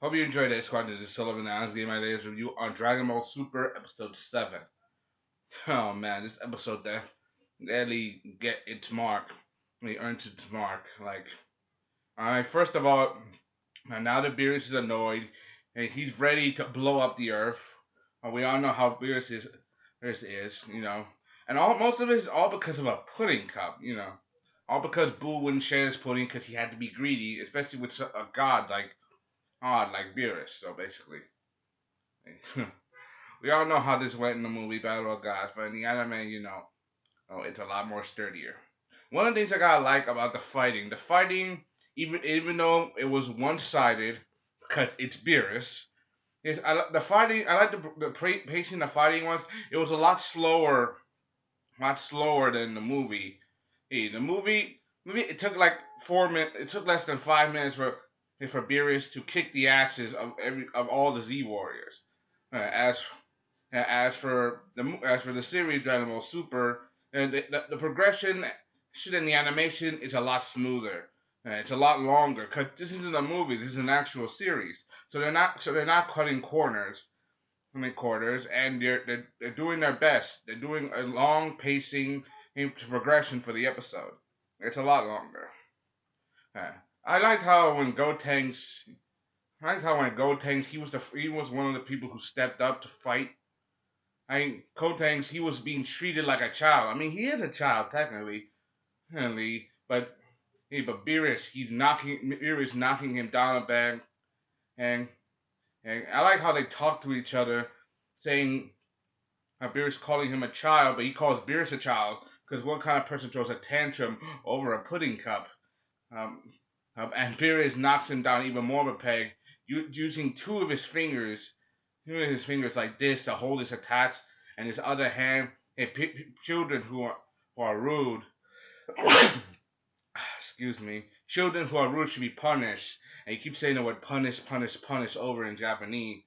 Hope you enjoyed it, Squad. This is Sullivan Adams Game Ideas review on Dragon Ball Super Episode 7. Oh man, this episode that really get its mark. He earns its mark. Alright, first of all, now that Beerus is annoyed and he's ready to blow up the Earth. We all know how Beerus is. And most of it is all because of a pudding cup. All because Boo wouldn't share his pudding because he had to be greedy, especially with a god like Beerus. So basically, we all know how this went in the movie Battle of Gods, but in the anime, it's a lot more sturdier. One of the things I gotta like about the fighting, even though it was one-sided, because it's Beerus, the fighting. I like the pacing. The fighting was it was a lot slower than the movie. Hey, the movie, it took like 4 minutes. It took less than 5 minutes for Beerus to kick the asses of all the Z Warriors. As as for the series Dragon Ball Super, and the progression, shit in the animation is a lot smoother. It's a lot longer because this isn't a movie. This is an actual series. So they're not cutting corners, and they're doing their best. They're doing a long pacing progression for the episode. It's a lot longer. Uh, I liked how when Gotenks, he was one of the people who stepped up to fight. I mean, Gotenks, he was being treated like a child. I mean, he is a child technically, but Beerus knocking him down a bag, and and I like how they talk to each other, saying how Beerus calling him a child, but he calls Beerus a child because what kind of person throws a tantrum over a pudding cup? Um, and Beerus knocks him down even more of a peg, using two of his fingers like this to hold his attacks, and his other hand, children who are rude. Excuse me. Children who are rude should be punished. And he keeps saying the word punish, punish, punish over in Japanese.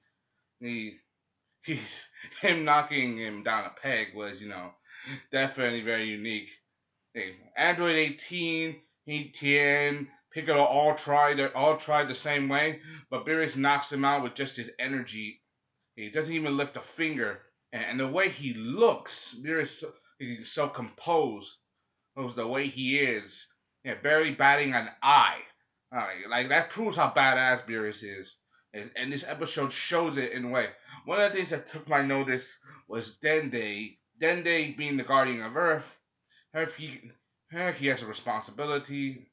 He, he's him knocking him down a peg was definitely very unique. Hey, Android 18, Tien, Piccolo all tried the same way, but Beerus knocks him out with just his energy. He doesn't even lift a finger, and the way he looks, Beerus is so composed. Knows the way he is, barely batting an eye. Like that proves how badass Beerus is. And this episode shows it in a way. One of the things that took my notice was Dende. Dende being the guardian of Earth. He has a responsibility.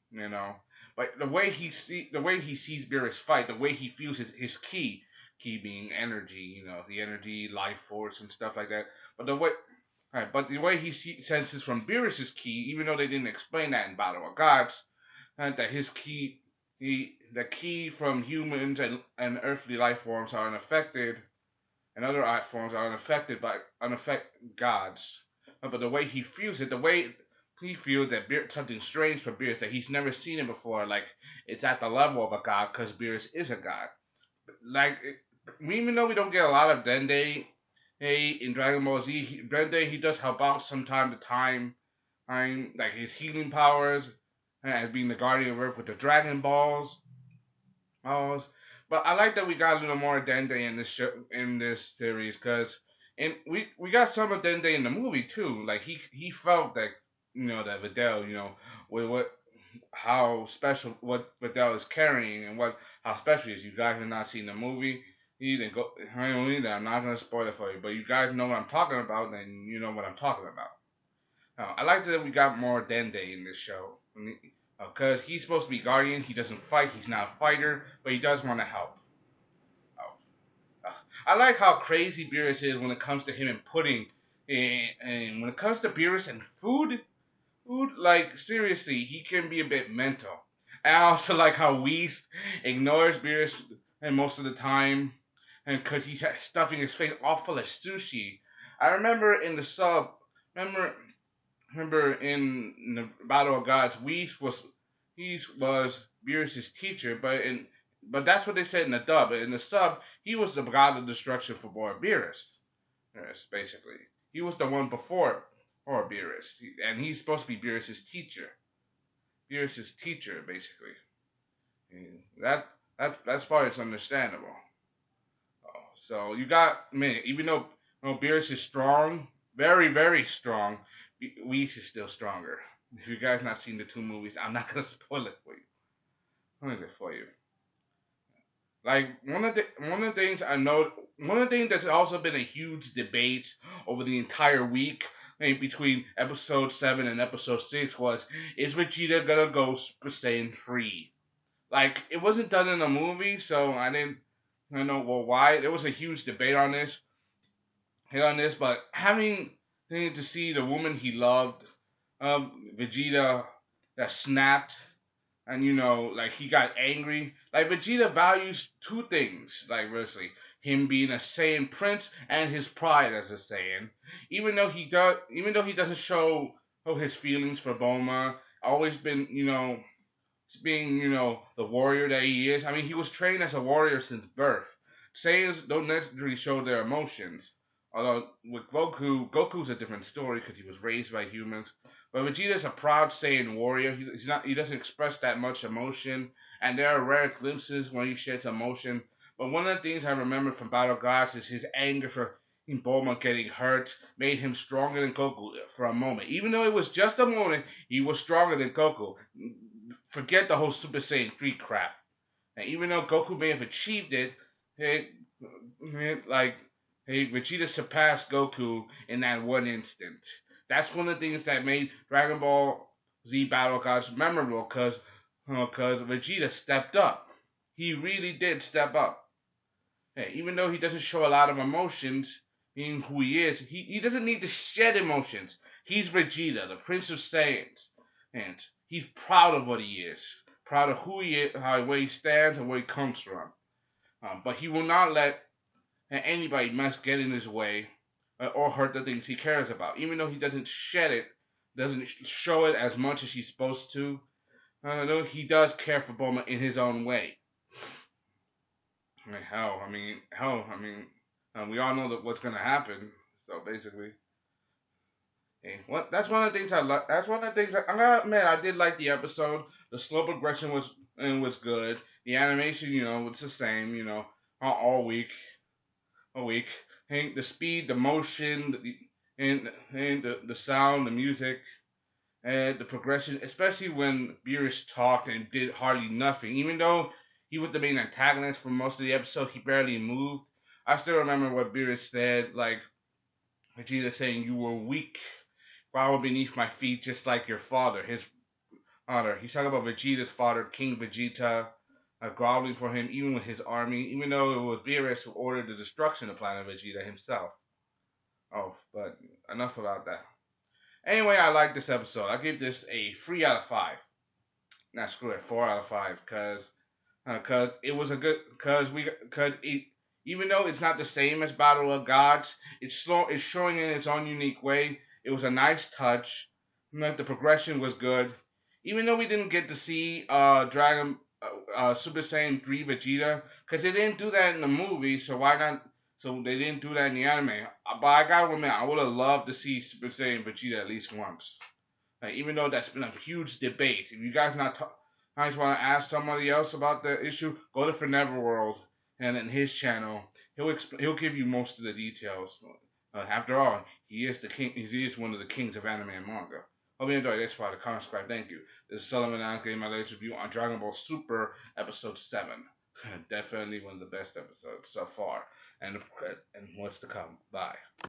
But the way he sees Beerus fight, the way he feels his key being energy, the energy, life force, and stuff like that. But the way he senses from Beerus's ki, even though they didn't explain that in Battle of Gods, that his the ki from humans and earthly life forms are unaffected, and other art forms are unaffected gods. But the way he feels it, the way he feels that something strange for Beerus that he's never seen it before, like it's at the level of a god because Beerus is a god. Like even though we don't get a lot of Dende, in Dragon Ball Z, Dende he does help out from time to time. Like his healing powers, as being the guardian of Earth with the Dragon Balls. But I like that we got a little more Dende in this series, because we got some of Dende in the movie too. Like he felt that that Videl, with how special what Videl is carrying, and how special he is. You guys have not seen the movie. You didn't go. I don't either. I'm not gonna spoil it for you, but you guys know what I'm talking about, then you know what I'm talking about. I like that we got more Dende in this show, because he's supposed to be guardian. He doesn't fight. He's not a fighter, but he does want to help. I like how crazy Beerus is when it comes to him and pudding, and when it comes to Beerus and food, like seriously, he can be a bit mental. And I also like how Whis ignores Beerus and most of the time, and because he's stuffing his face all full of sushi. I remember in the sub, remember remember in the Battle of Gods, he was Beerus's teacher, but that's what they said in the dub. In the sub, he was the god of destruction for boy Beerus. Yes, basically, he was the one before or Beerus, and he's supposed to be Beerus's teacher. Beerus's teacher, basically. And That's part it's understandable. So you got, man, even though Beerus is strong, very very strong, Whis is still stronger. If you guys not seen the two movies, I'm not gonna spoil it for you. What is it for you? Like one of the things I know, one of the things that's also been a huge debate over the entire week, between episode 7 and episode 6, was, is Vegeta gonna go Super Saiyan 3? Like, it wasn't done in the movie, so I don't know, well, why. There was a huge debate on this, but having to see the woman he loved, Vegeta, that snapped, and like, he got angry. Like, Vegeta values two things, like, really, him being a Saiyan prince and his pride as a Saiyan. Even though he doesn't show his feelings for Bulma, always been, being, the warrior that he is. I mean, he was trained as a warrior since birth. Saiyans don't necessarily show their emotions. Although with Goku's a different story because he was raised by humans. But Vegeta's a proud Saiyan warrior. He's not. He doesn't express that much emotion, and there are rare glimpses when he sheds emotion. But one of the things I remember from Battle Gods is his anger for Bulma getting hurt made him stronger than Goku for a moment. Even though it was just a moment, he was stronger than Goku. Forget the whole Super Saiyan 3 crap. And even though Goku may have achieved it, hey, like, hey, Vegeta surpassed Goku in that one instant. That's one of the things that made Dragon Ball Z Battle Gods memorable, because Vegeta stepped up. He really did step up. Hey, even though he doesn't show a lot of emotions in who he is, he doesn't need to shed emotions. He's Vegeta, the Prince of Saiyans. And he's proud of what he is, proud of who he is, where he stands, and where he comes from. But he will not let anybody get in his way, or hurt the things he cares about. Even though he doesn't shed it, doesn't show it as much as he's supposed to, though he does care for Bulma in his own way. We all know that what's gonna happen. So basically, hey, what? That's one of the things I like. That's one of the things I got. Man, I did like the episode. The slow progression was good. The animation, was the same. All week, all week. Hey, the speed, the motion, and the sound, the music, and the progression, especially when Beerus talked and did hardly nothing. Even though he was the main antagonist for most of the episode, he barely moved. I still remember what Beerus said, like Vegeta saying, "You were weak, growl beneath my feet, just like your father." His father. He's talking about Vegeta's father, King Vegeta, groveling for him, even with his army, even though it was Beerus who ordered the destruction of planet Vegeta himself. Oh, but enough about that. Anyway, I like this episode. I give this a 3 out of 5. Nah, screw it, 4 out of 5, cause it was a good, cause it, even though it's not the same as Battle of Gods, it's showing in its own unique way. It was a nice touch. Like, the progression was good. Even though we didn't get to see Dragon Super Saiyan 3 Vegeta, because they didn't do that in the movie, so why not? So they didn't do that in the anime. But I gotta admit, I would have loved to see Super Saiyan Vegeta at least once. Like, even though that's been a huge debate, if you guys guys want to ask somebody else about the issue, go to Forever World and in his channel, he'll give you most of the details. After all, he is the king. He is one of the kings of anime and manga. Hope you enjoyed this part. Comment, subscribe. Thank you. This is Solomon and I gave my latest review on Dragon Ball Super Episode 7. Definitely one of the best episodes so far, and what's to come. Bye.